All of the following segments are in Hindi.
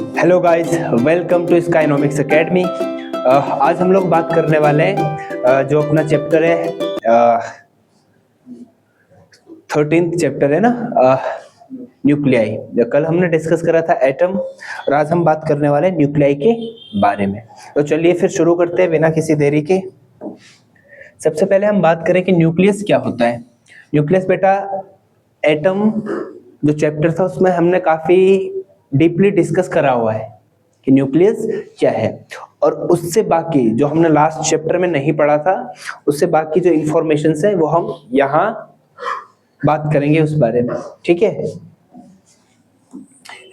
Hello guys, welcome to Skynomics Academy. आज हम लोग बात करने वाले हैं जो अपना चैप्टर है 13th चैप्टर है ना, न्यूक्लियाई। कल हमने डिस्कस करा था एटम और आज हम बात करने वाले हैं न्यूक्लियाई के बारे में। तो चलिए फिर शुरू करते हैं बिना किसी देरी के। सबसे पहले हम बात करें कि न्यूक्लियस क्या होता है। न्यूक्लियस बेटा, एटम जो चैप्टर था उसमें हमने काफी डीपली डिस्कस करा हुआ है कि न्यूक्लियस क्या है, और उससे बाकी जो हमने लास्ट चैप्टर में नहीं पढ़ा था उससे बाकी जो इंफॉर्मेशन है वो हम यहाँ बात करेंगे उस बारे में। ठीक है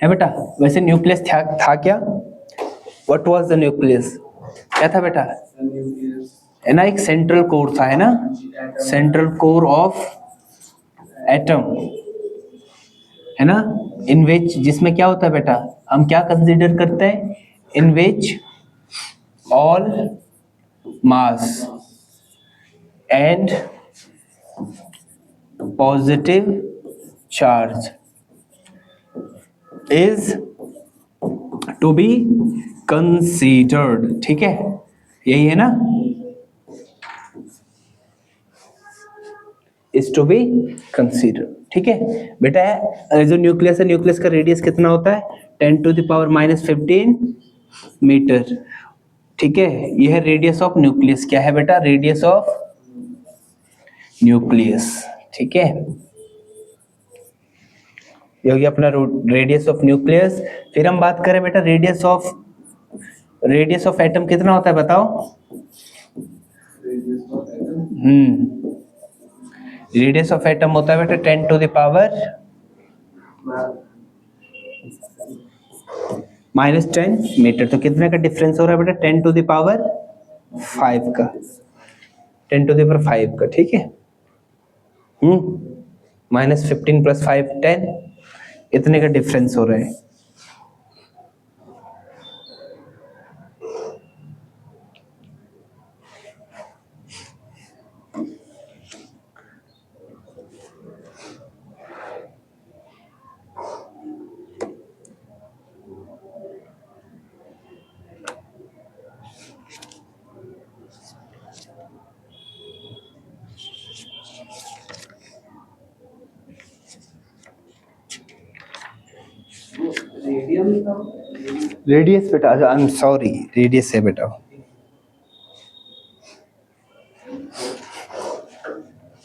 बेटा। वैसे न्यूक्लियस था क्या? What was the nucleus? क्या था बेटा? है ना, एक सेंट्रल कोर था, है ना, सेंट्रल कोर ऑफ एटम, है ना, इन विच, जिसमें क्या होता है बेटा, हम क्या कंसीडर करते हैं, in which all mass and positive charge is to be considered. ठीक है, यही है ना, इज टू बी कंसीडर्ड। ठीक है बेटा, जो न्यूक्लियस है, न्यूक्लियस का रेडियस कितना होता है? 10⁻⁻15 मीटर। ठीक है, यह है रेडियस ऑफ न्यूक्लियस। क्या है बेटा? Radius of nucleus. ठीक है, ये हो गया अपना रेडियस ऑफ न्यूक्लियस। फिर हम बात करें बेटा रेडियस ऑफ एटम कितना होता है, बताओ। रेडियस ऑफ एटम होता है बेटा 10⁻⁻10 मीटर। तो कितने का डिफरेंस हो रहा है बेटा? 10⁵ का, 10⁵ का। ठीक है, -15 + 5 10, इतने का डिफरेंस हो रहा है। रेडियस बेटा, आई एम सॉरी, रेडियस है बेटा।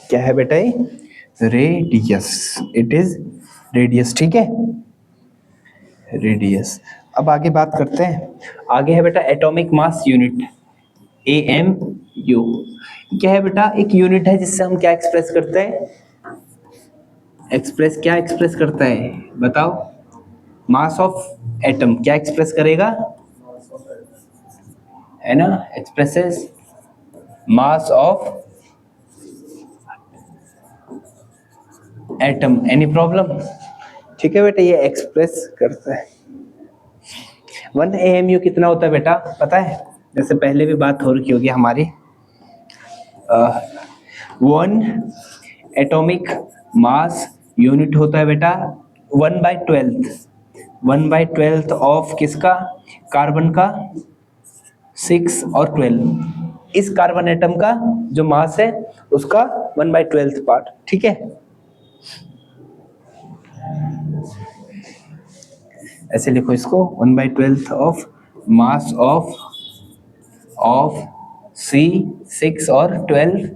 क्या है बेटा? ये रेडियस, इट इज रेडियस। ठीक है, रेडियस। अब आगे बात करते हैं। आगे है बेटा एटॉमिक मास यूनिट, AMU। क्या है बेटा? एक यूनिट है जिससे हम क्या एक्सप्रेस करते हैं, क्या एक्सप्रेस करता है, बताओ। मास ऑफ एटम क्या एक्सप्रेस करेगा, है ना, expresses mass of atom. Any problem? ठीक है बेटा, ये एक्सप्रेस करता है। 1 AMU कितना होता है बेटा, पता है? जैसे पहले भी बात हो रही होगी हमारी। 1 एटॉमिक मास यूनिट होता है बेटा 1/12 ऑफ किसका? कार्बन का 6 और 12। इस कार्बन एटम का जो मास है उसका 1/12 पार्ट। ठीक है, ऐसे लिखो इसको, 1/12 ऑफ मास ऑफ C6 और 12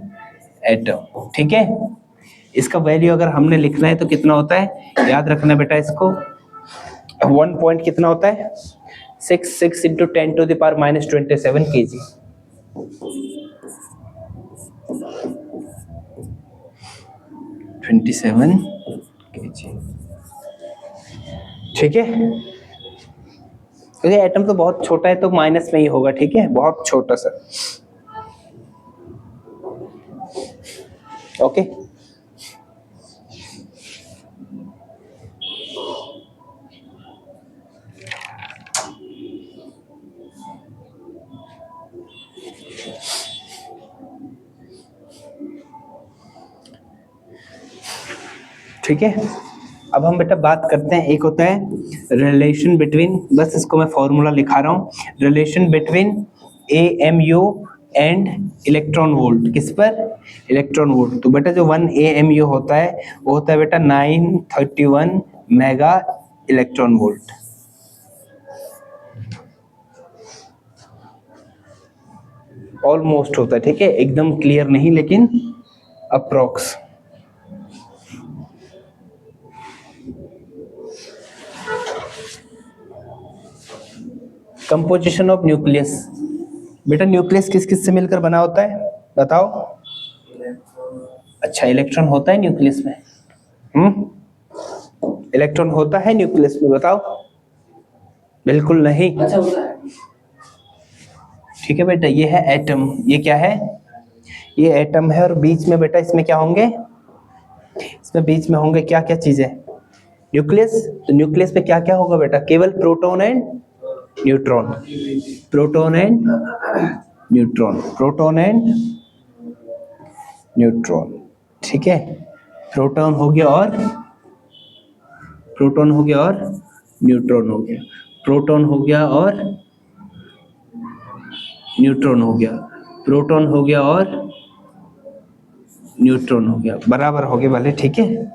एटम। ठीक है, इसका वैल्यू अगर हमने लिखना है तो कितना होता है, याद रखना बेटा इसको। 1 पॉइंट कितना होता है? 6 × 10⁻⁻27 kg। ठीक है, क्योंकि एटम तो बहुत छोटा है तो माइनस में ही होगा। ठीक है, बहुत छोटा सा। ओके, ठीक है। अब हम बेटा बात करते हैं, एक होता है रिलेशन बिटवीन, बस इसको मैं फॉर्मूला लिखा रहा हूँ, relation between AMU and electron volt. किस पर? Electron volt. तो बेटा जो 1 AMU होता है वो होता है बेटा 931 मेगा इलेक्ट्रॉन वोल्ट। ऑलमोस्ट होता है, ठीक है, एकदम क्लियर नहीं लेकिन अप्रोक्स। कंपोजिशन ऑफ न्यूक्लियस, बेटा न्यूक्लियस किस किस से मिलकर बना होता है बताओ? अच्छा, इलेक्ट्रॉन होता है न्यूक्लियस में? इलेक्ट्रॉन होता है न्यूक्लियस में, बताओ? बिल्कुल नहीं। ठीक है बेटा, ये है एटम। ये क्या है? ये एटम है, और बीच में बेटा इसमें क्या होंगे? इसमें बीच में होंगे क्या क्या चीजें? न्यूक्लियस। तो न्यूक्लियस पे क्या क्या होगा बेटा? केवल proton and neutron, proton and neutron, proton and neutron. ठीक है, प्रोटॉन हो गया और प्रोटॉन हो गया और न्यूट्रॉन हो गया, प्रोटॉन हो गया और न्यूट्रॉन हो गया, प्रोटॉन हो गया और न्यूट्रॉन हो गया, बराबर हो गए वाले। ठीक है,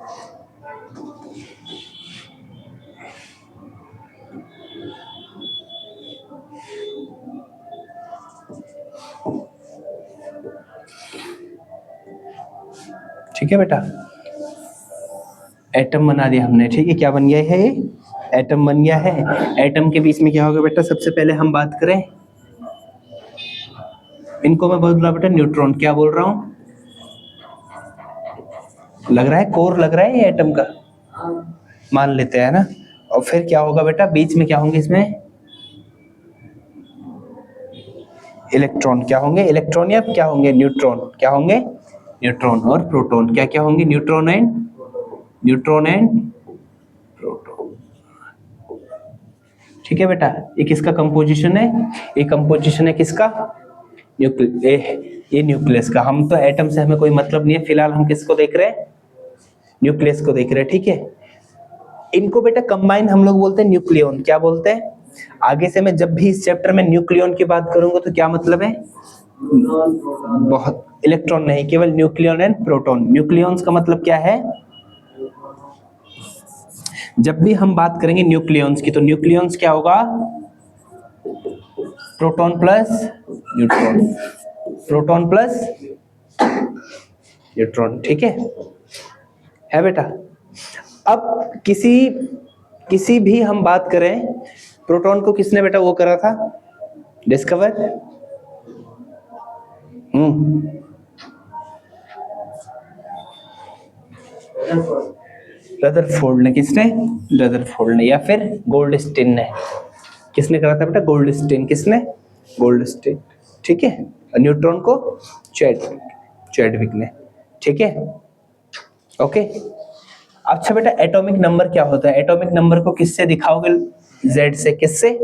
ठीक है बेटा, एटम बना दिया हमने। ठीक है, क्या बन गया है? ये एटम बन गया है। एटम के बीच में क्या होगा बेटा? सबसे पहले हम बात करें, इनको मैं बोल रहा बेटा न्यूट्रॉन। क्या बोल रहा हूं? लग रहा है कोर लग रहा है ये एटम का, मान लेते हैं ना। और फिर क्या होगा बेटा? बीच में क्या होंगे? इसमें इलेक्ट्रॉन। क्या होंगे? इलेक्ट्रॉन या क्या होंगे? न्यूट्रॉन। क्या होंगे? न्यूट्रॉन और प्रोटॉन। क्या क्या होंगे? Neutron and proton. ठीक है बेटा, ये किसका कंपोजिशन है? ये कंपोजिशन है किसका? ये न्यूक्लियस का। हम तो एटम से हमें कोई मतलब नहीं है, फिलहाल हम किसको देख रहे हैं? न्यूक्लियस को देख रहे हैं। ठीक है, इनको बेटा कंबाइन हम लोग बोलते हैं न्यूक्लियन। क्या बोलते हैं? आगे से मैं जब भी इस चैप्टर में न्यूक्लियन की बात करूंगा तो क्या मतलब है? बहुत इलेक्ट्रॉन नहीं, केवल न्यूक्लियन एंड प्रोटॉन। न्यूक्लियंस का मतलब क्या है? जब भी हम बात करेंगे न्यूक्लियंस की तो न्यूक्लियंस क्या होगा? Proton plus neutron, proton plus neutron. ठीक है बेटा। अब किसी भी हम बात करें, प्रोटॉन को किसने बेटा वो करा था डिस्कवर? रदरफोर्ड ने। किसने? रदरफोर्ड ने, या फिर गोल्डस्टीन ने। किसने करा था बेटा? गोल्डस्टीन। किसने? गोल्डस्टीन। ठीक है, न्यूट्रॉन को चैडविक ने। ठीक है, ओके। अच्छा बेटा, एटॉमिक नंबर क्या होता है? एटॉमिक नंबर को किससे दिखाओगे? Z से। किससे?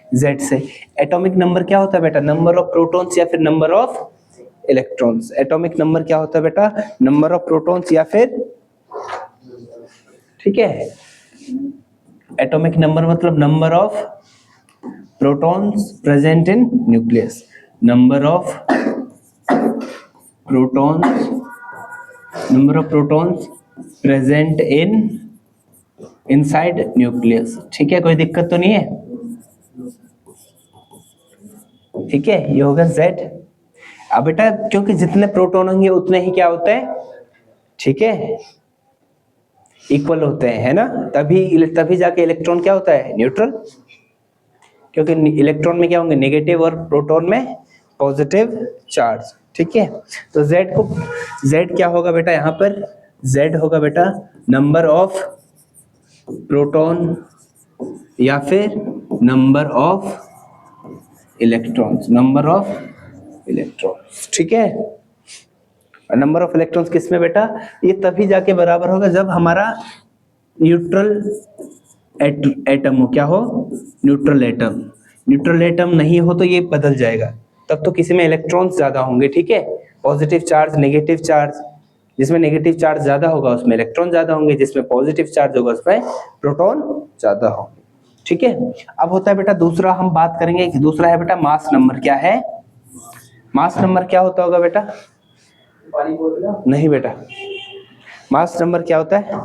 Z से। एटॉमिक नंबर क्या होता है बेटा? नंबर ऑफ प्रोटॉन्स या फिर number of electrons. Atomic number क्या होता है बेटा? नंबर ऑफ प्रोटॉन्स या फिर, ठीक है, एटॉमिक नंबर मतलब number of protons present in nucleus, number of protons present inside nucleus. ठीक है, कोई दिक्कत तो नहीं है? ठीक है, ये होगा Z। अब बेटा क्योंकि जितने प्रोटॉन होंगे उतने ही क्या होते हैं? ठीक है, इक्वल होते हैं, है ना। तभी जाके इलेक्ट्रॉन क्या होता है? न्यूट्रल। क्योंकि इलेक्ट्रॉन में क्या होंगे? नेगेटिव, और प्रोटॉन में पॉजिटिव चार्ज। ठीक है, तो Z क्या होगा बेटा? यहाँ पर Z होगा बेटा नंबर ऑफ प्रोटॉन या फिर number of electrons, number of electrons. ठीक है, नंबर ऑफ इलेक्ट्रॉन्स किसमें बेटा? ये तभी जाके बराबर होगा जब हमारा न्यूट्रल एटम हो। क्या हो? Neutral atom. न्यूट्रल एटम नहीं हो तो ये बदल जाएगा, तब तो किसी में इलेक्ट्रॉन्स ज्यादा होंगे। ठीक है, पॉजिटिव चार्ज, नेगेटिव चार्ज, जिसमें नेगेटिव चार्ज ज्यादा होगा उसमें इलेक्ट्रॉन ज्यादा होंगे, जिसमें पॉजिटिव चार्ज होगा उसमें प्रोटॉन ज्यादा होंगे। ठीक है, अब होता है बेटा दूसरा, हम बात करेंगे कि दूसरा है बेटा मास नंबर। क्या है मास नंबर? क्या होता होगा बेटा? नहीं बेटा, मास नंबर क्या होता है?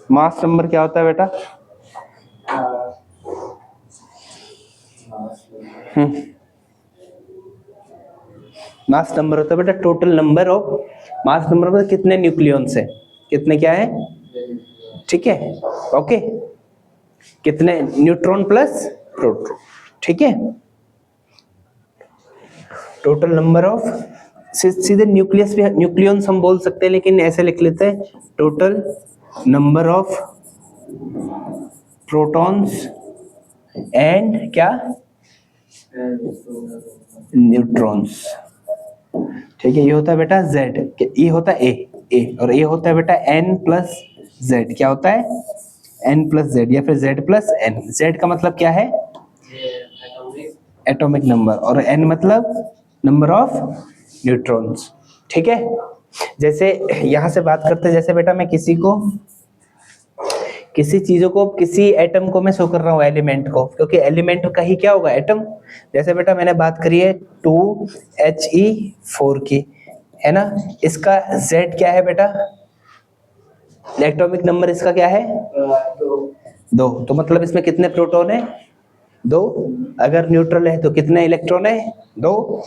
मास नंबर क्या होता है बेटा? मास नंबर होता है बेटा total number of, mass number मतलब कितने न्यूक्लियॉन्स है, कितने क्या है, ठीक है, ओके, कितने न्यूट्रॉन प्लस प्रोटॉन, ठीक है, टोटल नंबर ऑफ, सीधे न्यूक्लियस भी, न्यूक्लियॉन्स हम बोल सकते हैं लेकिन ऐसे लिख लेते हैं, total number of protons and क्या, न्यूट्रॉन्स। ठीक है, ये होता है बेटा Z, ये होता है ए और ये होता है बेटा N प्लस Z। क्या होता है? N प्लस Z या फिर Z प्लस N। Z का मतलब क्या है? एटॉमिक नंबर, और N मतलब नंबर ऑफ न्यूट्रॉन्स। ठीक है, जैसे यहां से बात करते हैं, जैसे बेटा मैं किसी चीजों को, किसी एटम को मैं शो कर रहा हूँ, एलिमेंट को, क्योंकि एलिमेंट का ही क्या होगा, एटम। जैसे बेटा मैंने बात करी है 2He4 की, है ना, इसका Z क्या है बेटा, एटॉमिक नंबर इसका क्या है, 2। तो मतलब इसमें कितने प्रोटॉन है, 2। अगर न्यूट्रल है तो कितने इलेक्ट्रॉन है, 2।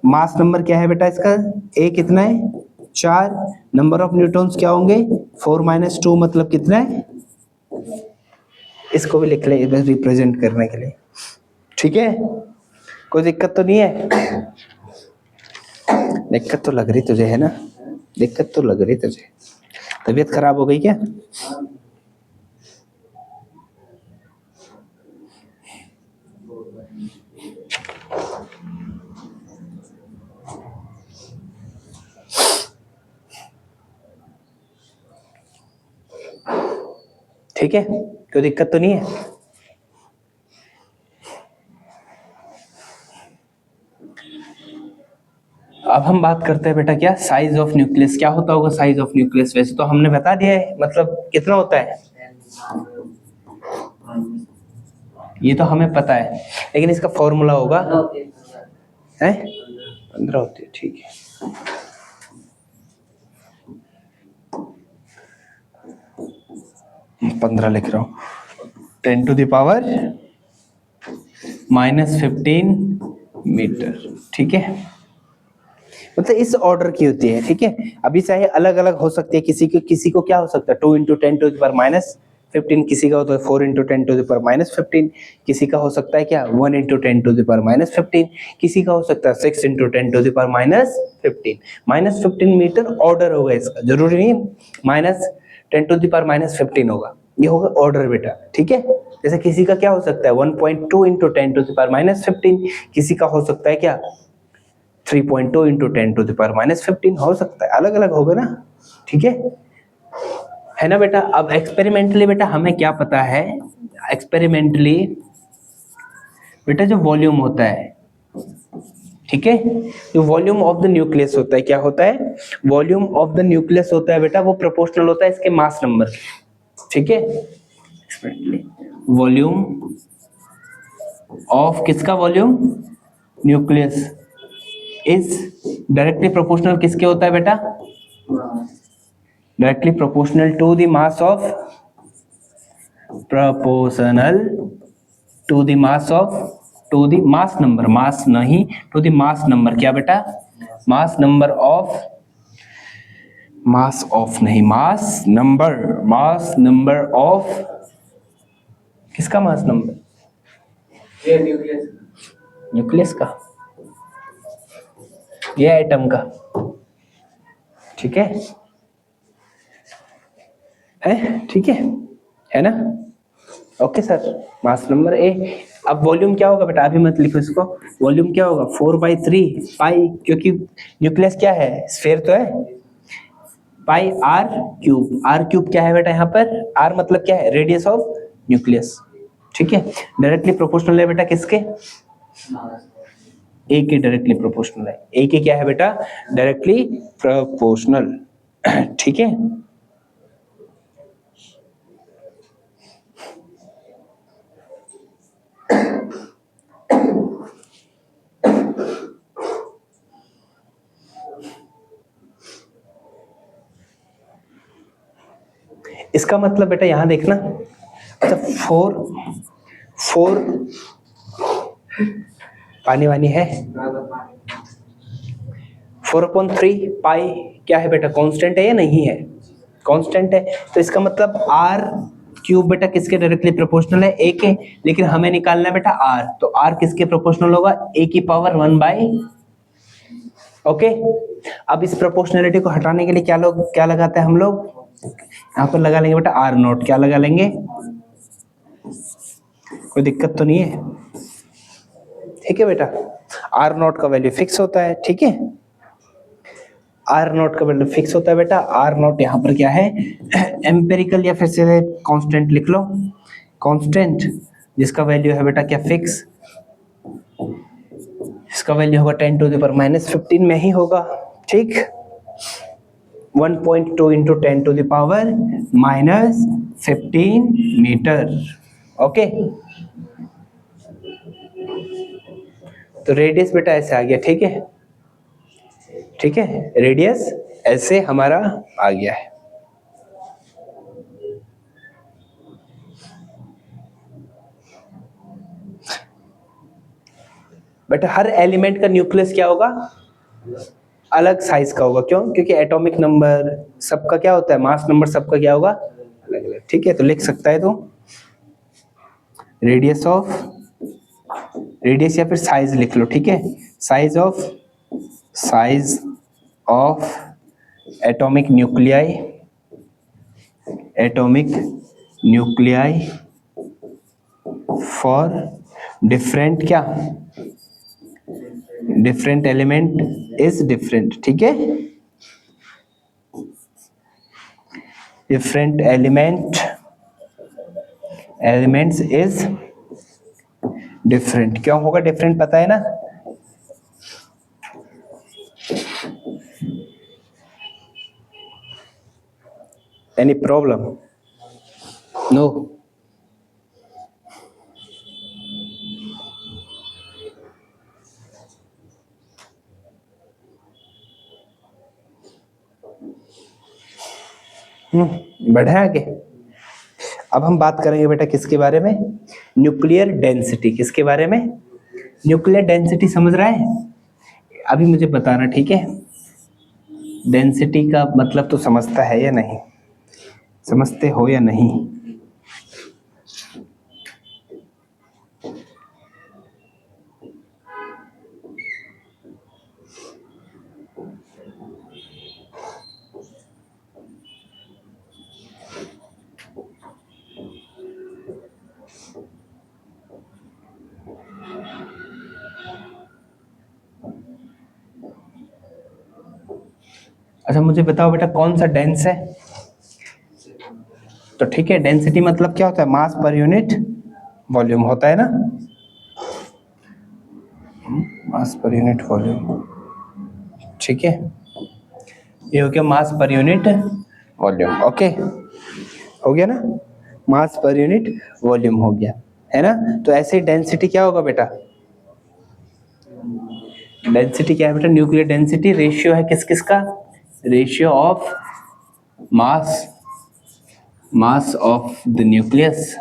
मास नंबर क्या है बेटा इसका, A कितना है, 4। नंबर ऑफ न्यूट्रॉन्स क्या होंगे, 4 - 2 मतलब कितना है, इसको भी लिख ले रिप्रेजेंट करने के लिए। ठीक है, कोई दिक्कत तो नहीं है? दिक्कत तो लग रही तुझे, है ना, दिक्कत तो लग रही तुझे, तबीयत खराब हो गई क्या? ठीक है, कोई दिक्कत तो नहीं है? अब हम बात करते हैं बेटा क्या, साइज ऑफ न्यूक्लियस। क्या होता होगा साइज ऑफ न्यूक्लियस? वैसे तो हमने बता दिया है, मतलब कितना होता है ये तो हमें पता है, लेकिन इसका फॉर्मूला होगा, है 15 होती है, ठीक है। मैं 15 लिख रहा हूँ, 10⁻⁻15 मीटर, ठीक है, मतलब इस ऑर्डर की होती है। ठीक है, अभी चाहे अलग अलग हो सकती है, किसी को क्या हो सकता है, 2 × 10⁻⁻15, किसी का होता है 4 × 10⁻⁻15, किसी का हो सकता है क्या 1 × 10⁻⁻15, किसी का हो सकता है 6 × 10⁻⁻15। -15 मीटर ऑर्डर होगा इसका, जरूरी नहीं -10⁻⁻15 होगा, ये होगा ऑर्डर बेटा। ठीक है, जैसे किसी का क्या हो सकता है 1.2 × 10⁻⁻15, किसी का हो सकता है क्या 3.2 × 10⁻⁻15 हो सकता है, अलग अलग होगा ना। ठीक है ना बेटा। अब एक्सपेरिमेंटली बेटा हमें क्या पता है, एक्सपेरिमेंटली बेटा जो वॉल्यूम होता है, ठीक है, जो वॉल्यूम ऑफ द न्यूक्लियस होता है, क्या होता है, वॉल्यूम ऑफ द न्यूक्लियस होता है बेटा, वो प्रोपोर्शनल होता है इसके मास नंबर। ठीक है, वॉल्यूम ऑफ किसका, volume nucleus is directly proportional किसके होता है बेटा, directly proportional to the mass of, proportional to the mass of, to the mass number, mass नहीं, टू द मास नंबर। क्या बेटा, mass number of, mass of नहीं, मास नंबर ऑफ, किसका मास नंबर, न्यूक्लियस का, ये एटम का। ठीक है, ठीक है ना, okay sir, mass number A. अब वॉल्यूम क्या होगा बेटा, अभी मत लिखो इसको, वॉल्यूम क्या होगा 4/3 पाई, क्योंकि न्यूक्लियस क्या है, स्फीयर तो है, पाई r³ क्या है बेटा यहाँ पर, r मतलब क्या है, रेडियस ऑफ न्यूक्लियस। ठीक है, डायरेक्टली प्रोपोर्शनल है बेटा किसके, ए के डायरेक्टली प्रोपोर्शनल है, ए के क्या है बेटा, डायरेक्टली प्रोपोर्शनल। ठीक है, इसका मतलब बेटा यहां देखना, अच्छा 4 पानी वानी है, 4/3 पाई क्या है बेटा, कांस्टेंट है या नहीं है, कांस्टेंट है। तो इसका मतलब आर क्यूब बेटा किसके डायरेक्टली प्रोपोर्शनल है, ए के, लेकिन हमें निकालना है बेटा आर, तो आर किसके प्रोपोर्शनल होगा, ए की पावर 1/। ओके, अब इस प्रोपोर्शनलिटी को हटाने के लिए क्या लगाते हैं हम लोग, यहाँ पर लगा लेंगे बेटा आर नोट, क्या लगा लेंगे, कोई दिक्कत तो नहीं है, ठीक है बेटा, आर नोट का वैल्यू फिक्स होता है, ठीक है, आर नोट का वैल्यू फिक्स होता है बेटा, आर नोट यहाँ पर क्या है, एम्पेरिकल या फिर से कांस्टेंट लिख लो, कांस्टेंट जिसका वैल्यू है बेटा क्या फिक्स, इसका वैल्यू होगा 10⁻⁻15 में ही होगा, ठीक, 1.2 इंटू 10⁻⁻15 मीटर। ओके, तो रेडियस बेटा ऐसे आ गया, ठीक है, ठीक है, रेडियस ऐसे हमारा आ गया है। बेटा हर एलिमेंट का न्यूक्लियस क्या होगा, अलग साइज का होगा, क्यों, क्योंकि एटॉमिक नंबर सबका क्या होता है, मास नंबर सबका क्या होगा, अलग अलग, ठीक है, तो लिख सकता है, तो रेडियस या फिर साइज लिख लो, ठीक है, size of atomic nuclei for different element is different, ठीक है, डिफरेंट एलिमेंट्स इज डिफरेंट, क्यों होगा डिफरेंट, पता है ना, एनी प्रॉब्लम, नो, बढ़े आगे। अब हम बात करेंगे बेटा किसके बारे में, न्यूक्लियर डेंसिटी, किसके बारे में, न्यूक्लियर डेंसिटी, समझ रहा है, अभी मुझे बताना, ठीक है, डेंसिटी का मतलब तो समझता है या नहीं, समझते हो या नहीं, अच्छा मुझे बताओ बेटा कौन सा डेंस है, तो ठीक है, डेंसिटी मतलब क्या होता है, मास पर यूनिट वॉल्यूम होता है ना, मास पर यूनिट वॉल्यूम, ठीक है, ये हो गया मास पर यूनिट वॉल्यूम, ओके, हो गया ना, मास पर यूनिट वॉल्यूम हो गया, है ना, तो ऐसे ही डेंसिटी क्या होगा बेटा, डेंसिटी क्या है बेटा, न्यूक्लियर डेंसिटी रेशियो है किस किस का, ratio of mass of the nucleus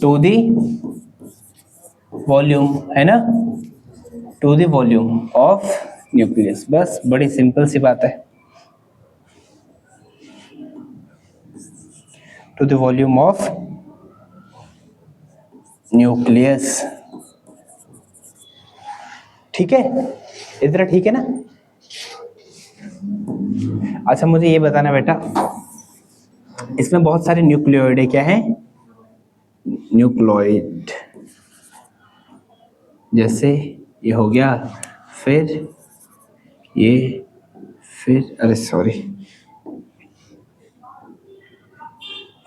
to the volume, है ना, to the volume of nucleus, बस बड़ी सिंपल सी बात है, to the volume of nucleus, ठीक है, इतना ठीक है ना। अच्छा मुझे ये बताना बेटा, इसमें बहुत सारे न्यूक्लियोइड है, क्या है, न्यूक्लियोइड, जैसे ये हो गया, फिर ये, फिर अरे सॉरी,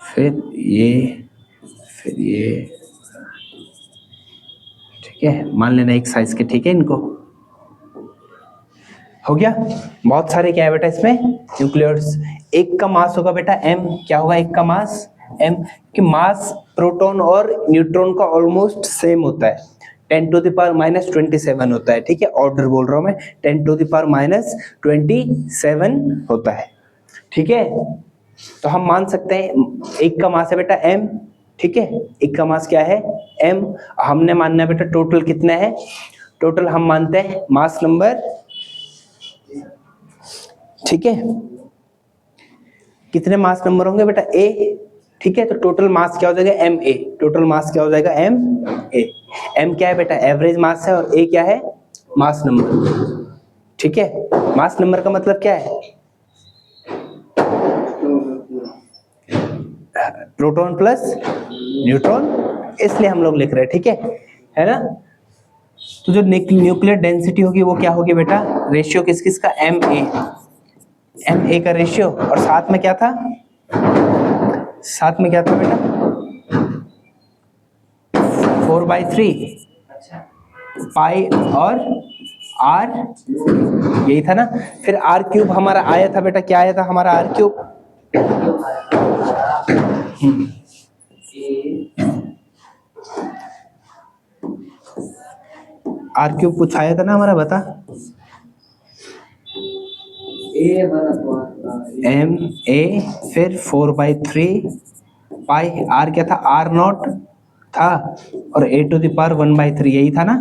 फिर ये, फिर ये, ठीक है, मान लेना एक साइज के, ठीक है। इनको हो गया। बहुत सारे क्या है बेटा इसमें न्यूक्लियस। एक का मास होगा बेटा m, क्या होगा एक का मास m, कि मास प्रोटॉन और न्यूट्रॉन का ऑलमोस्ट सेम होता है, 10⁻⁻27 होता है, ठीक है। ऑर्डर बोल रहा हूं मैं, 10⁻⁻27 होता है, ठीक है। तो हम मान सकते हैं एक का मास है बेटा m, ठीक है, एक का मास क्या है m। हमने मानना है बेटा टोटल कितना है, टोटल हम मानते हैं मास नंबर, ठीक है। कितने मास नंबर होंगे बेटा a, ठीक है। तो टोटल मास क्या हो जाएगा एम ए, टोटल मास क्या हो जाएगा एम ए। एम क्या है बेटा एवरेज मास है, और ए क्या है मास नंबर, ठीक है। मास नंबर का मतलब क्या है, प्रोटॉन प्लस न्यूट्रॉन, इसलिए हम लोग लिख रहे हैं, ठीक है ना। तो जो न्यूक्लियर डेंसिटी होगी वो क्या होगी बेटा, रेशियो किस किस का एम ए का रेशियो, और साथ में क्या था, साथ में क्या था बेटा 4/3 पाई और आर, यही था ना। फिर आर क्यूब हमारा आया था बेटा, क्या आया था हमारा आर क्यूब, आर क्यूब कुछ आया था ना हमारा, बता। एम ए फिर 4/3 पाई, आर क्या था आर नॉट था, और a टू द पावर 1/3 यही था ना,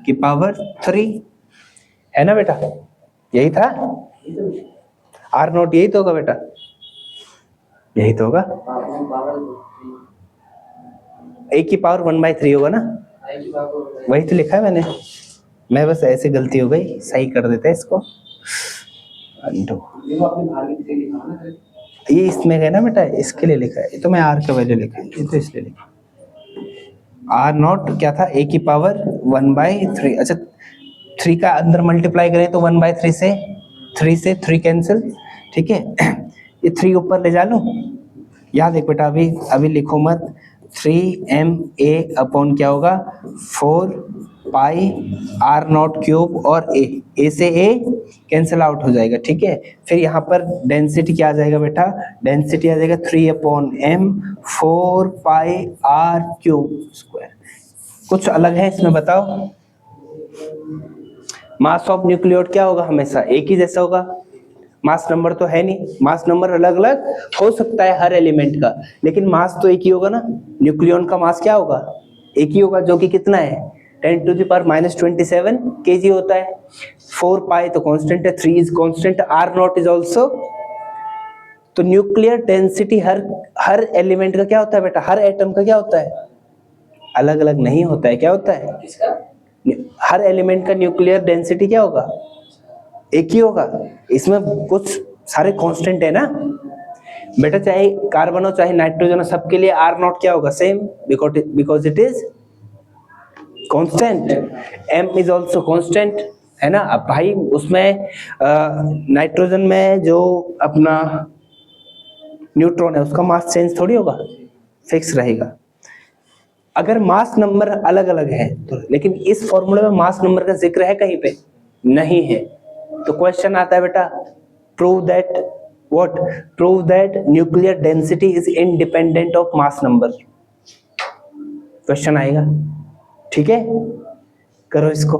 कि पावर 3, है ना बेटा, यही था। आर नॉट यही तो होगा बेटा, यही तो होगा, a की पावर 1/3 होगा ना, वही तो लिखा है मैंने, मैं बस ऐसे गलती हो गई, सही कर देते हैं इसको। ये इसमें है ना बेटा, इसके लिए लिखा है, ये तो मैं आर का वैल्यू लिखा है, ये तो इसलिए लिखा आर नॉट क्या था a की पावर 1/3। अच्छा 3 का अंदर मल्टीप्लाई करें तो 1/3 से 3 कैंसिल, ठीक है। ये 3 ऊपर ले जा लूं, याद एक बेटा अभी अभी लिखो मत, 3ma अपॉन क्या होगा 4 पाई आर नॉट क्यूब, और a से a कैंसिल आउट हो जाएगा, ठीक है। फिर यहाँ पर डेंसिटी क्या आ जाएगा बेटा, डेंसिटी आ जाएगा 3/m 4 pi are cube square. कुछ अलग है इसमें बताओ, मास ऑफ न्यूक्लियोड क्या होगा, हमेशा एक ही जैसा होगा, मास नंबर तो है नहीं, मास नंबर अलग अलग हो सकता है हर एलिमेंट का, लेकिन मास तो एक ही होगा ना। न्यूक्लियॉन का मास क्या होगा, एक ही होगा, जो कि कितना है 10⁻⁻27 kg होता है। 4 पाई तो कांस्टेंट है, 3 is constant, R naught is also. तो न्यूक्लियर डेंसिटी हर एलिमेंट का क्या होता है बेटा, हर एटम का क्या होता है, अलग अलग नहीं होता है, क्या होता है, हर एलिमेंट का न्यूक्लियर डेंसिटी क्या होगा, एक ही होगा। इसमें कुछ सारे कांस्टेंट है ना बेटा, चाहे कार्बन हो चाहे नाइट्रोजन हो, सबके लिए आर नॉट क्या होगा same, because it is constant. M is also constant, है ना। अब भाई उसमें नाइट्रोजन में जो अपना न्यूट्रॉन है उसका मास चेंज थोड़ी होगा, फिक्स रहेगा। अगर मास नंबर अलग अलग है तो, लेकिन इस फॉर्मूले में मास नंबर का जिक्र है कहीं पे नहीं है, तो क्वेश्चन आता है बेटा prove that what, prove that nuclear density is independent of mass number, question आएगा, ठीक है। करो इसको,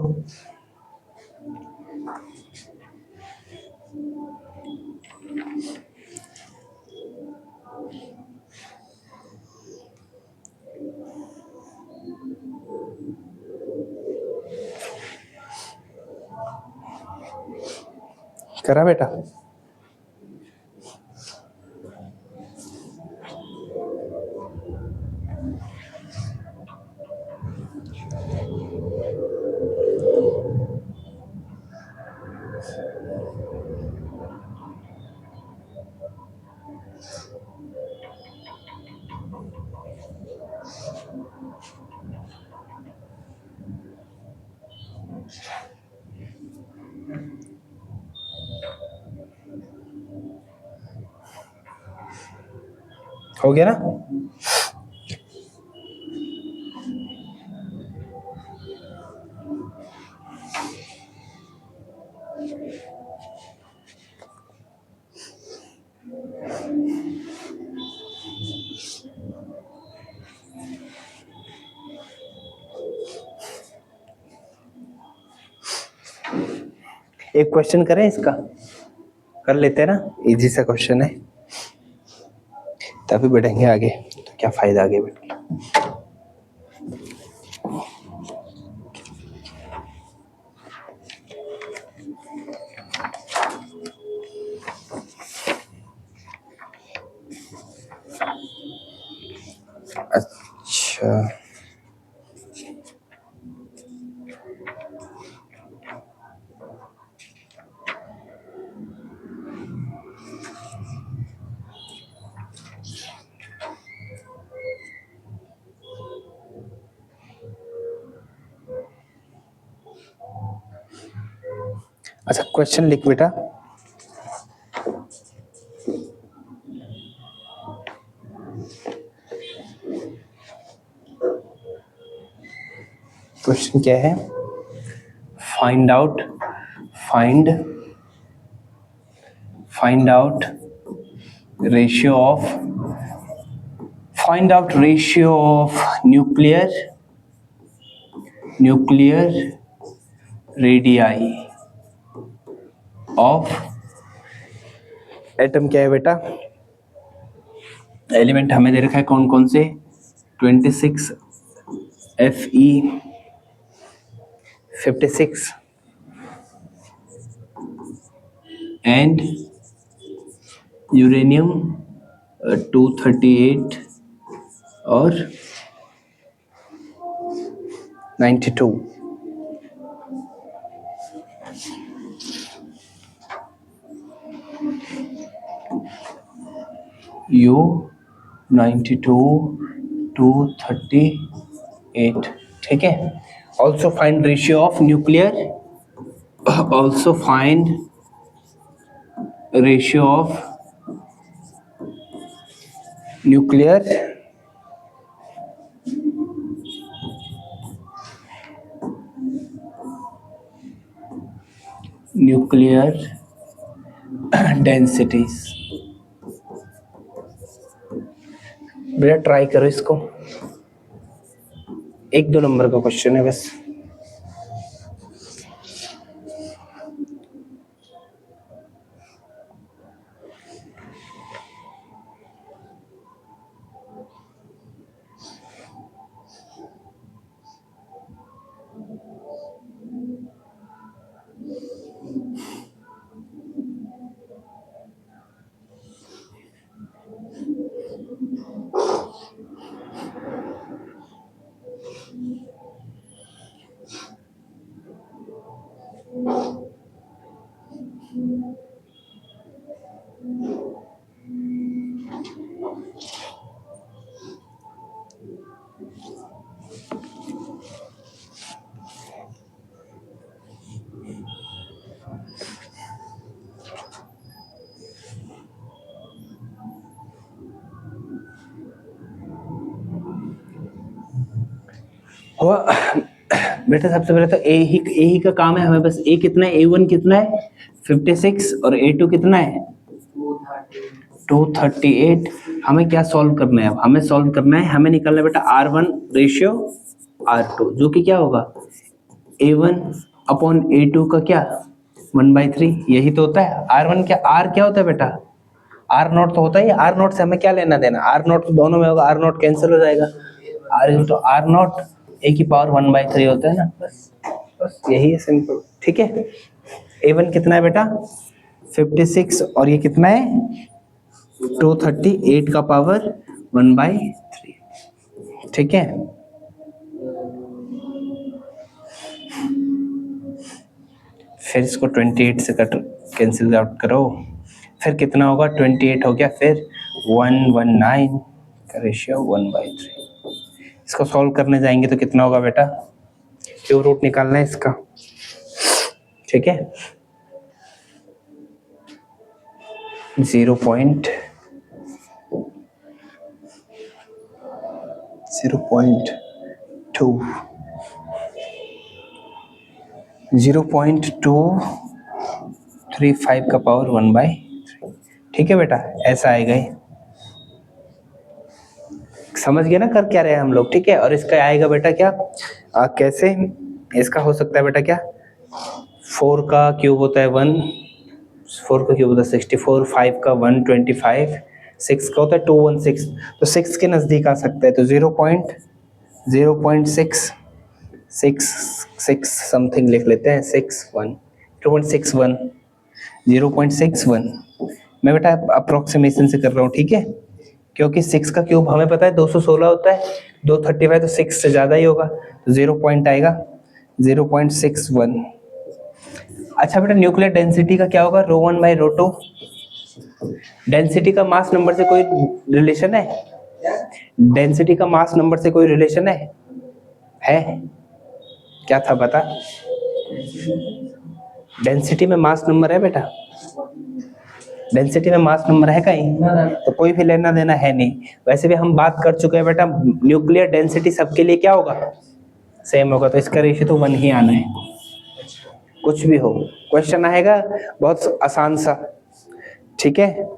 करा बेटा। हो गया ना। एक क्वेश्चन करें इसका, कर लेते हैं ना, इजी सा क्वेश्चन है, तभी बढ़ेंगे आगे, तो क्या फायदा आगे बढ़ के। अच्छा अच्छा, क्वेश्चन लिख बेटा। क्वेश्चन क्या है? Find out ratio of nuclear radii of atom. क्या है बेटा? एलिमेंट हमें दे रखा है कौन कौन से, 26 Fe 56 एंड यूरेनियम 238 और 92। U92 238, ठीक है। Also find ratio of nuclear densities. बेटा ट्राई करो इसको, 1-2 नंबर का क्वेश्चन है बस। हुआ बेटा। सबसे पहले तो ए ही का काम है, हमें बस ए कितना है, A1 कितना है 56 और A2 कितना है 238। हमें क्या सॉल्व करना है? अब हमें सॉल्व करना है, हमें निकालना है बेटा R1 रेशियो R2, जो कि क्या होगा A1 अपॉन A2 का क्या 1/3, यही तो होता है। R1 क्या, R क्या होता है बेटा, R नॉट तो होता है। R नॉट से हमें क्या लेना देना, R नॉट तो दोनों में होगा, R नॉट कैंसिल हो जाएगा, तो R नॉट A की पावर 1/3 होता है ना, बस यही है, सिंपल, ठीक है। A1 कितना है बेटा 56 और ये कितना है 238 का पावर 1/3, ठीक है। फिर इसको 28 से कैंसिल आउट करो, फिर कितना होगा 28 हो गया, फिर 119 का रेशियो 1/3। इसको सॉल्व करने जाएंगे तो कितना होगा बेटा, क्यूब रूट निकालना है इसका, ठीक है। 0.2 0.235 का पावर 1/3, ठीक है बेटा, ऐसा आएगा ही। समझ गए ना कर क्या रहे हैं हम लोग, ठीक है। और इसका आएगा बेटा क्या कैसे इसका हो सकता है बेटा क्या 4 का क्यूब होता है 1, 4 का क्यूब होता है 64, 5 का 125, 6 का होता है 216, तो 6 के नज़दीक आ सकता है, तो 0.6 समथिंग लिख लेते हैं, 0.61 0.61 मैं बेटा अप्रोक्सीमेशन से कर रहा हूँ, ठीक है, क्योंकि 6 का क्यूब हमें पता है 216 होता है, 235 तो 6 से ज़्यादा ही होगा, तो 0 पॉइंट आएगा 0.61। अच्छा बेटा न्यूक्लियर डेंसिटी का क्या होगा, ρ1 बाई ρ2। डेंसिटी का मास नंबर से कोई रिलेशन है? डेंसिटी का मास नंबर से कोई रिलेशन है? क्या था बता? डेंसिटी में मास नंबर है बेटा? डेंसिटी में मास नंबर है कहीं? तो कोई भी लेना देना है नहीं। वैसे भी हम बात कर चुके हैं बेटा, न्यूक्लियर डेंसिटी सबके लिए क्या होगा, सेम होगा, तो इसका रेशियो तो 1 ही आना है, कुछ भी हो। क्वेश्चन आएगा बहुत आसान सा, ठीक है।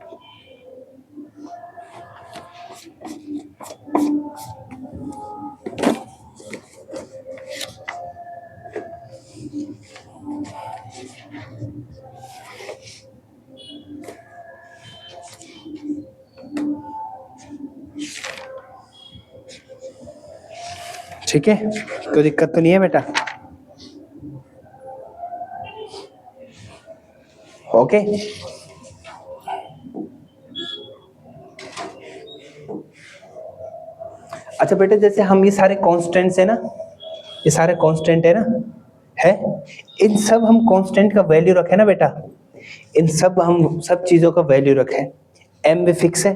ठीक है, कोई दिक्कत तो नहीं है बेटा? ओके अच्छा बेटे, जैसे हम ये सारे कांस्टेंट्स है ना, ये सारे कांस्टेंट है ना, है, इन सब हम कांस्टेंट का वैल्यू रखें ना बेटा, इन सब हम सब चीजों का वैल्यू रखें। एम भी फिक्स है,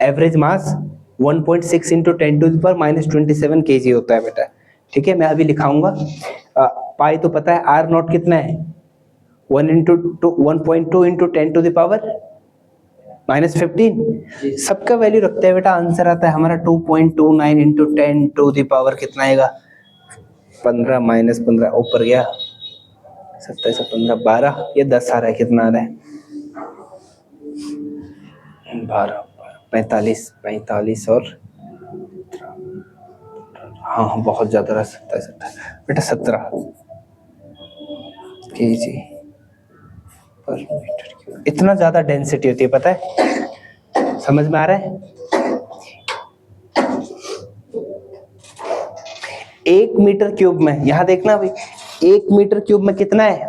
एवरेज मास 1.6 इंटू 10⁻⁻27 kg होता है बेटा, ठीक है। मैं अभी लिखाऊंगा, पाई तो पता है, आर नॉट कितना है, 1.2 इंटू 10⁻⁻15, सबका वैल्यू रखते हैं बेटा, आंसर आता है हमारा 2.29 इंटू 10⁻⁻, कितना आएगा, 15 माइनस 15 ऊपर गया, 27 से 15 12, ये 10 आ रहा है, कितना आ रहा है, 12 45 और हाँ बहुत ज्यादा रहा, 27 बेटा 17 kg पर मीटर। इतना ज्यादा डेंसिटी होती है, पता है, समझ में आ रहा है? 1 मीटर क्यूब में, यहां देखना भाई, 1 मीटर क्यूब में कितना है,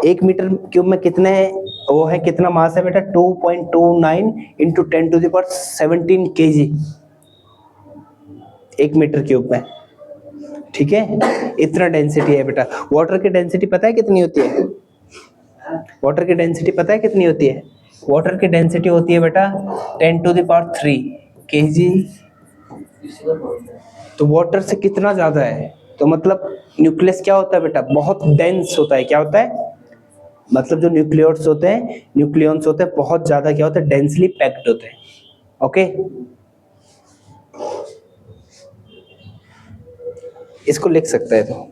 1 मीटर क्यूब में कितने है, वो है कितना मास है बेटा, 2.29 इंटू 10⁻17 kg 1 मीटर क्यूब में, ठीक है, इतना डेंसिटी है बेटा। वाटर की डेंसिटी पता है कितनी होती है, वाटर की डेंसिटी पता है कितनी होती है, वाटर की डेंसिटी होती है बेटा 10⁻3 kg, तो वाटर से कितना ज्यादा है, तो मतलब न्यूक्लियस क्या होता है बेटा, बहुत डेंस होता है, क्या होता है, मतलब जो न्यूक्लियोट्स होते हैं, न्यूक्लियॉन्स होते हैं, बहुत ज्यादा क्या होता है, डेंसली पैक्ड होते हैं, ओके। इसको लिख सकता है तो,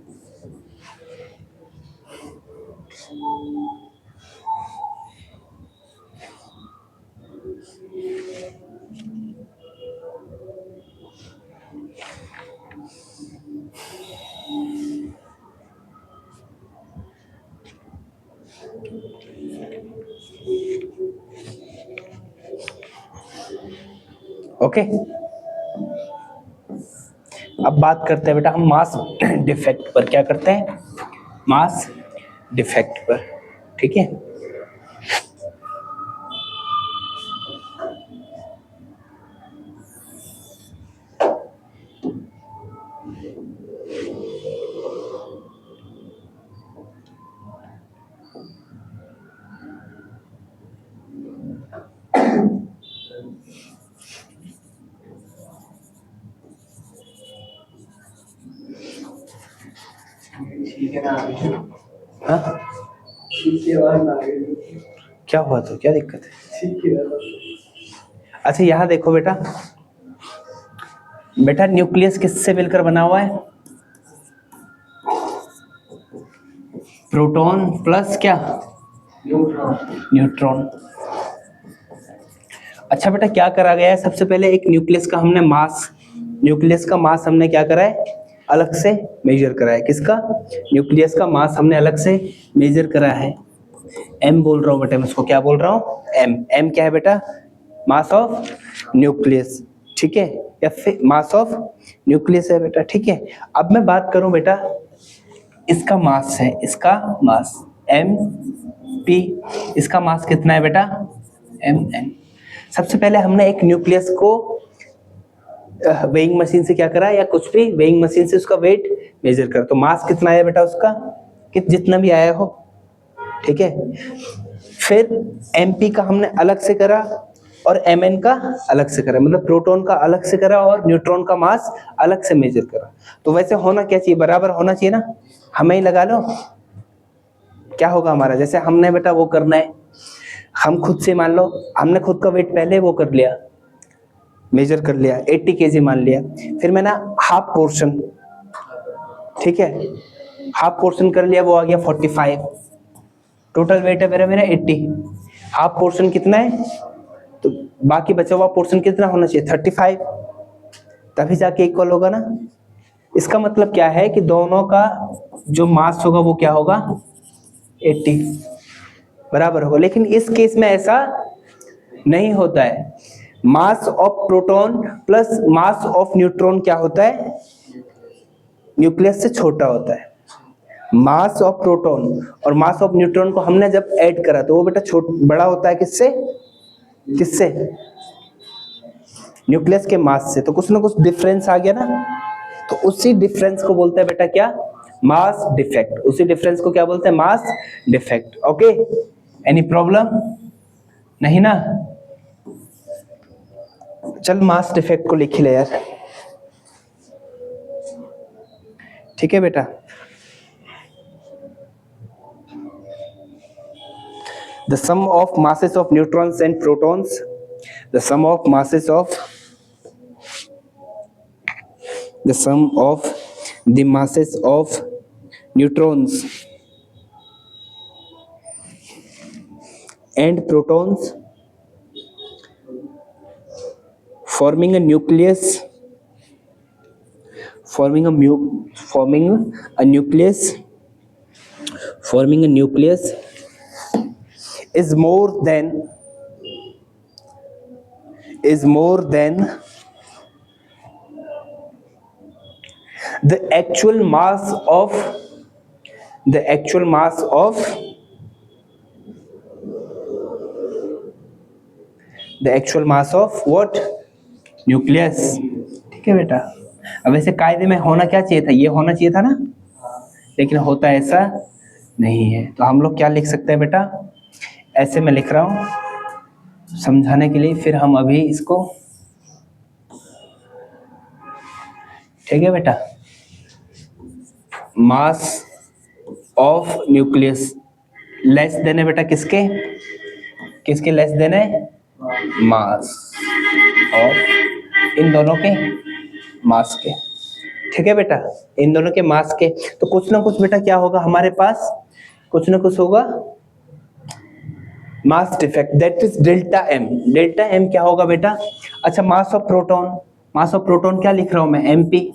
ओके। अब बात करते हैं बेटा हम मास डिफेक्ट पर, क्या करते हैं, मास डिफेक्ट पर, ठीक है। हाँ क्या हुआ, तो क्या दिक्कत है? अच्छा यहाँ देखो बेटा, बेटा न्यूक्लियस किससे मिलकर बना हुआ है, प्रोटॉन प्लस क्या, न्यूट्रॉन। अच्छा बेटा क्या करा गया है, सबसे पहले एक न्यूक्लियस का हमने मास, न्यूक्लियस का मास हमने क्या करा है, अलग से मेजर करा है। किसका? न्यूक्लियस का मास हमने अलग से मेजर करा है। m बोल रहा हूँ बेटा, मैं इसको क्या बोल रहा हूँ? m क्या है बेटा? मास ऑफ न्यूक्लियस, ठीक है, या फिर मास ऑफ न्यूक्लियस है बेटा, ठीक है। अब मैं बात करूं बेटा, इसका मास है, इसका मास mp, इसका मास कितना है बेटा? mn। सबसे पहले हमने एक न्यूक्लियस को वेइंग मशीन से क्या करा, या कुछ भी वेइंग मशीन से उसका वेट मेजर करा, तो मास कितना आया बेटा उसका? जितना भी आया हो, ठीक है। फिर mp का हमने अलग से करा और mn का अलग से करा, मतलब प्रोटॉन का अलग से करा और न्यूट्रॉन का मास अलग से मेजर करा। तो वैसे होना क्या चाहिए? बराबर होना चाहिए ना। हमें ही लगा लो, क्या होगा हमारा? जैसे हमने बेटा वो करना है, हम खुद से मान लो हमने खुद का वेट पहले वो कर लिया, मेजर कर लिया, 80 केजी मान लिया, फिर मैंने हाफ पोर्शन, ठीक है, हाफ पोर्शन कर लिया, वो आ गया 45, टोटल वेट है मेरा मेरा 80, हाफ पोर्शन कितना है, तो बाकी बचा हुआ पोर्शन कितना होना चाहिए? 35, तभी जाके इक्वल होगा ना। इसका मतलब क्या है कि दोनों का जो मास होगा वो क्या होगा? 80 बराबर होगा। लेकिन इस केस में ऐसा नहीं होता है। Mass of proton plus mass of neutron क्या होता है? न्यूक्लियस से छोटा होता है। मास ऑफ प्रोटॉन और मास ऑफ न्यूट्रॉन को हमने जब ऐड करा तो वो बेटा बड़ा होता है किससे? किससे? न्यूक्लियस के मास से। तो कुछ ना कुछ डिफरेंस आ गया ना, तो उसी डिफरेंस को बोलते हैं बेटा क्या? Mass defect. उसी डिफरेंस को क्या बोलते हैं? Mass defect. Okay, any problem? नहीं ना? चल मास डिफेक्ट को लिख ले यार, ठीक है बेटा। The sum of masses of neutrons and protons, the sum of masses of the sum of the masses of neutrons and protons forming a nucleus, forming a nucleus is more than the actual mass of what? Nucleus, ठीक है बेटा। अब वैसे कायदे में होना क्या चाहिए था? ये होना चाहिए था ना, लेकिन होता ऐसा नहीं है। तो हम लोग क्या लिख सकते हैं बेटा? ऐसे मैं लिख रहा हूं समझाने के लिए, फिर हम अभी इसको, ठीक है बेटा, mass of nucleus less than है बेटा किसके? किसके लेस देन है? मास ऑफ, इन दोनों के मास के, ठीक है बेटा, इन दोनों के मास के। तो कुछ ना कुछ बेटा क्या होगा हमारे पास? कुछ ना कुछ होगा mass defect, that is delta M. Delta M क्या होगा बेटा? अच्छा, मास ऑफ प्रोटॉन क्या लिख रहा हूं मैं? एमपी।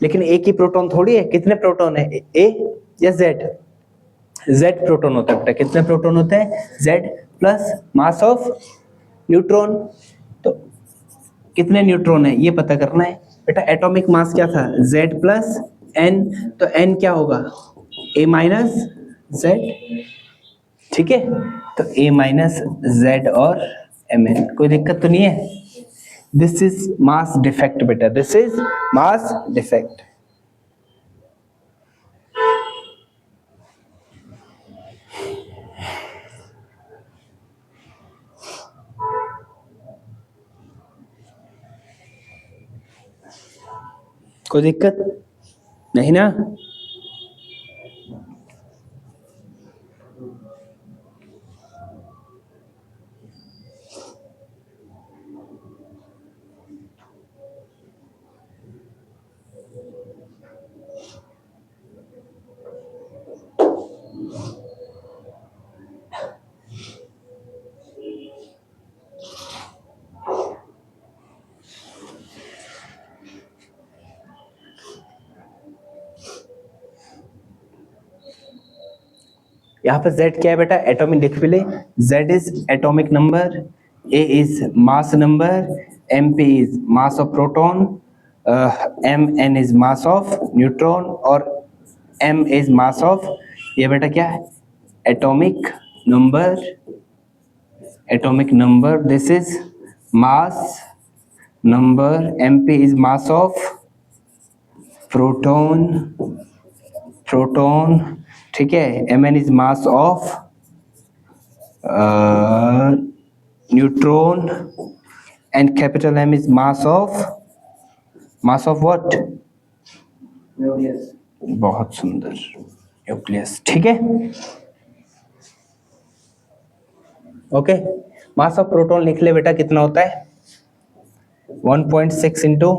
लेकिन एक ही प्रोटॉन थोड़ी है, कितने प्रोटॉन है? ए या जेड? जेड प्रोटॉन होता है बेटा। कितने प्रोटॉन होते हैं? Z plus mass of neutron, तो कितने न्यूट्रॉन है ये पता करना है बेटा। एटॉमिक मास क्या था? जेड प्लस एन, तो एन क्या होगा? ए माइनस जेड, ठीक है। तो ए माइनस जेड और एम एन, कोई दिक्कत तो नहीं है? दिस इज मास डिफेक्ट बेटा, दिस इज मास डिफेक्ट। कोई दिक्कत नहीं ना? यहाँ पर Z क्या है बेटा, एटॉमिक लिख भी ले, Z is atomic number, A is mass number, MP is mass of proton, Mn is mass of neutron और M इज मास ऑफ, ये बेटा क्या है, atomic number, this is mass number, MP is mass of proton, ठीक है, Mn is mass of neutron and capital M is mass of what? बहुत सुंदर, न्यूक्लियस, ठीक है, ओके। मास ऑफ प्रोटॉन लिख ले बेटा, कितना होता है, 1.6 into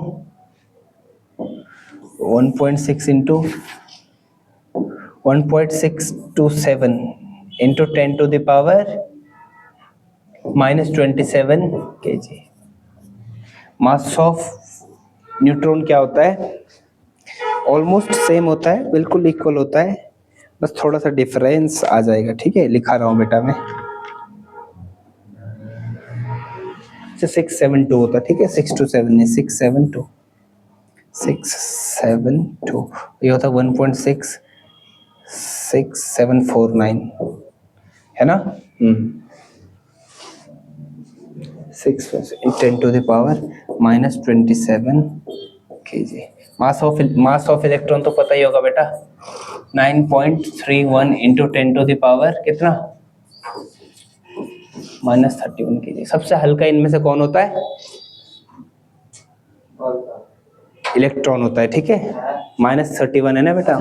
1.627 into 10 to the power -27 kg। Mass of neutron क्या होता है, ऑलमोस्ट सेम होता है, बिल्कुल इक्वल होता है, बस थोड़ा सा डिफरेंस आ जाएगा, ठीक है, लिखा रहा हूँ बेटा मैं, 672 होता है, ठीक है, 627 नहीं, 672, ये होता है 1.66749, है ना, 6 10 to the power -27 kg। Mass of electron तो पता ही होगा बेटा, 9.31 into 10 to the power कितना, -31 kg। सबसे हल्का इनमें से कौन होता है, इलेक्ट्रॉन होता है, ठीक है, -31 है ना बेटा,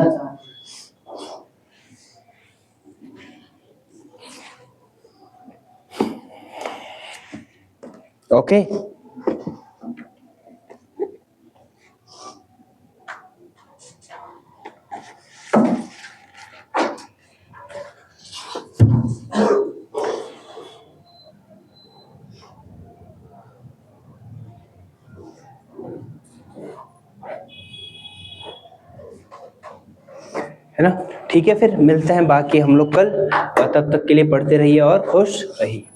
ओके। है ना, ठीक है, फिर मिलते हैं बाकी हम लोग कल, और तब तक के लिए पढ़ते रहिए और खुश रहिए।